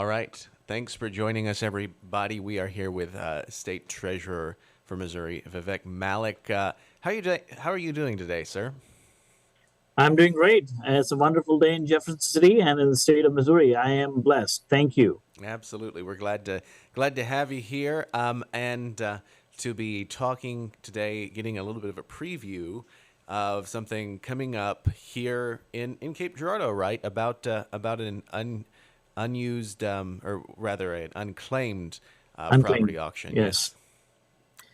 All right. Thanks for joining us, everybody. We are here with State Treasurer for Missouri, Vivek Malik. How are you doing today, sir? I'm doing great. It's a wonderful day in Jefferson City and in the state of Missouri. I am blessed. Thank you. Absolutely. We're glad to have you here, and to be talking today, getting a little bit of a preview of something coming up here in Cape Girardeau, right? About an unused, or rather an unclaimed Unclaimed. property auction. Yes, Yes.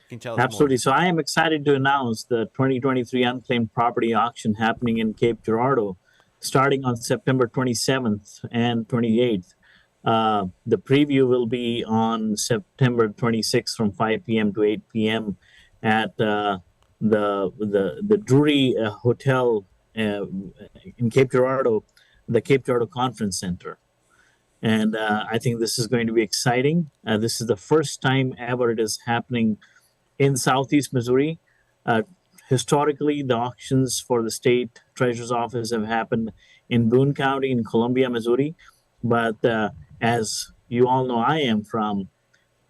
Can you tell us more? absolutely. So I am excited to announce the 2023 Unclaimed Property Auction happening in Cape Girardeau starting on September 27th and 28th. The preview will be on September 26th from 5 p.m. to 8 p.m. at the Drury Hotel in Cape Girardeau, the Cape Girardeau Conference Center. And I think this is going to be exciting. This is the first time ever it is happening in Southeast Missouri. Uh, Historically, the auctions for the state treasurer's office have happened in Boone County in Columbia, Missouri. But as you all know, I am from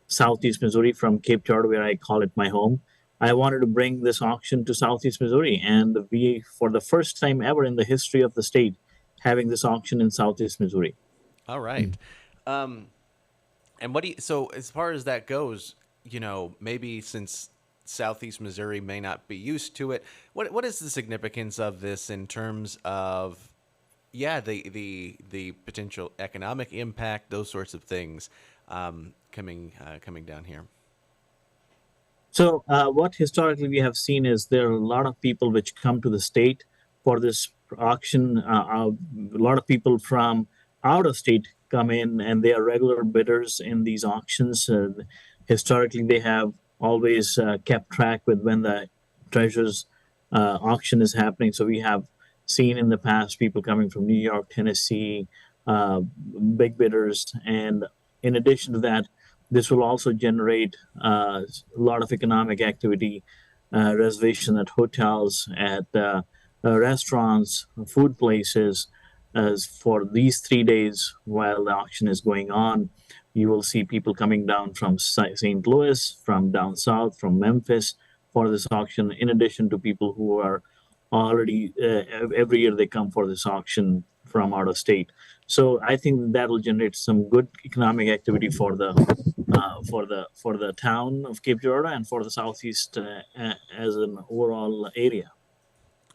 Southeast Missouri, from Cape Girardeau, where I call it my home. I wanted to bring this auction to Southeast Missouri, and we, for the first time ever in the history of the state, having this auction in Southeast Missouri. All right. Um, and so as far as that goes, maybe since Southeast Missouri may not be used to it, what is the significance of this in terms of, yeah, the potential economic impact, those sorts of things, coming down here? So, what historically we have seen is there are a lot of people which come to the state for this auction. A lot of people from out of state come in and they are regular bidders in these auctions. Historically, they have always kept track with when the treasurer's auction is happening. So, we have seen in the past people coming from New York, Tennessee, big bidders. And in addition to that, this will also generate a lot of economic activity, reservation at hotels, at restaurants, food places. As for these 3 days while the auction is going on, you will see people coming down from St. Louis, from down south, from Memphis for this auction, in addition to people who are already, every year they come for this auction from out of state. So I think that will generate some good economic activity for the town of Cape Girardeau and for the southeast as an overall area.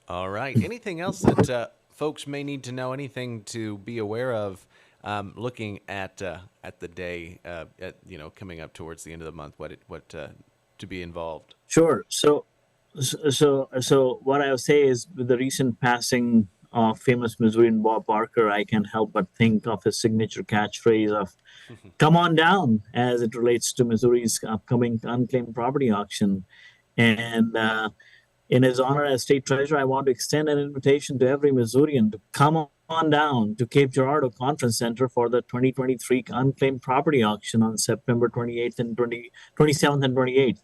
All right. Anything else that folks may need to know? Anything to be aware of, looking at the day, coming up towards the end of the month? What to be involved? Sure. So what I would say is with the recent passing of famous Missourian Bob Barker, I can't help but think of his signature catchphrase of "Come on down" as it relates to Missouri's upcoming unclaimed property auction. And in his honor as state treasurer, I want to extend an invitation to every Missourian to come on down to Cape Girardeau Conference Center for the 2023 unclaimed property auction on September 28th and 27th and 28th.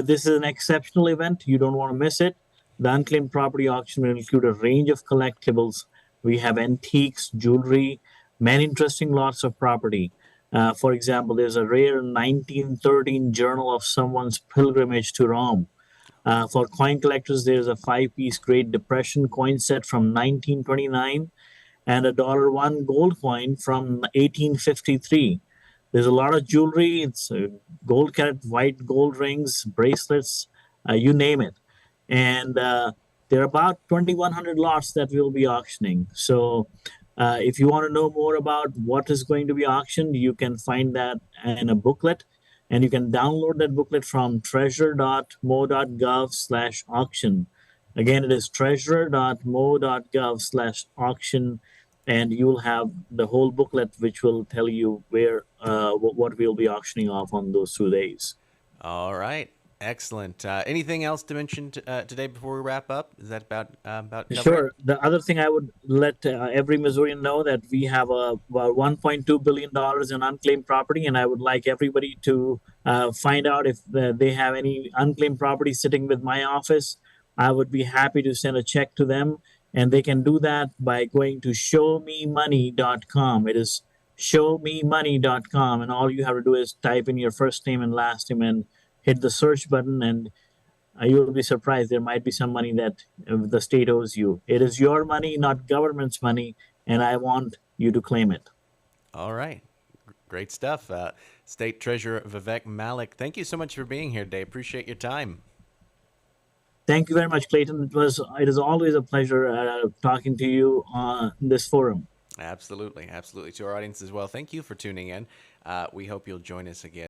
This is an exceptional event. You don't want to miss it. The unclaimed property auction will include a range of collectibles. We have antiques, jewelry, many interesting lots of property. For example, there's a rare 1913 journal of someone's pilgrimage to Rome. For coin collectors, there's a five-piece Great Depression coin set from 1929 and a $1 gold coin from 1853. There's a lot of jewelry. It's gold carat, white gold rings, bracelets, you name it. And there are about 2,100 lots that we'll be auctioning. So if you want to know more about what is going to be auctioned, you can find that in a booklet. And you can download that booklet from treasure.mo.gov/auction. Again, it is treasure.mo.gov/auction, and you will have the whole booklet, which will tell you where what we'll be auctioning off on those 2 days. All right. Excellent. Anything else to mention today before we wrap up? Is that about cover it? Sure. The other thing I would let every Missourian know that we have about $1.2 billion in unclaimed property, and I would like everybody to find out if they have any unclaimed property sitting with my office. I would be happy to send a check to them, and they can do that by going to showmemoney.com. It is showmemoney.com, and all you have to do is type in your first name and last name and hit the search button, and you will be surprised. There might be some money that the state owes you. It is your money, not government's money, and I want you to claim it. All right. Great stuff. State Treasurer Vivek Malik, thank you so much for being here today. Appreciate your time. Thank you very much, Clayton. It is always a pleasure talking to you on this forum. Absolutely. Absolutely. To our audience as well, thank you for tuning in. We hope you'll join us again.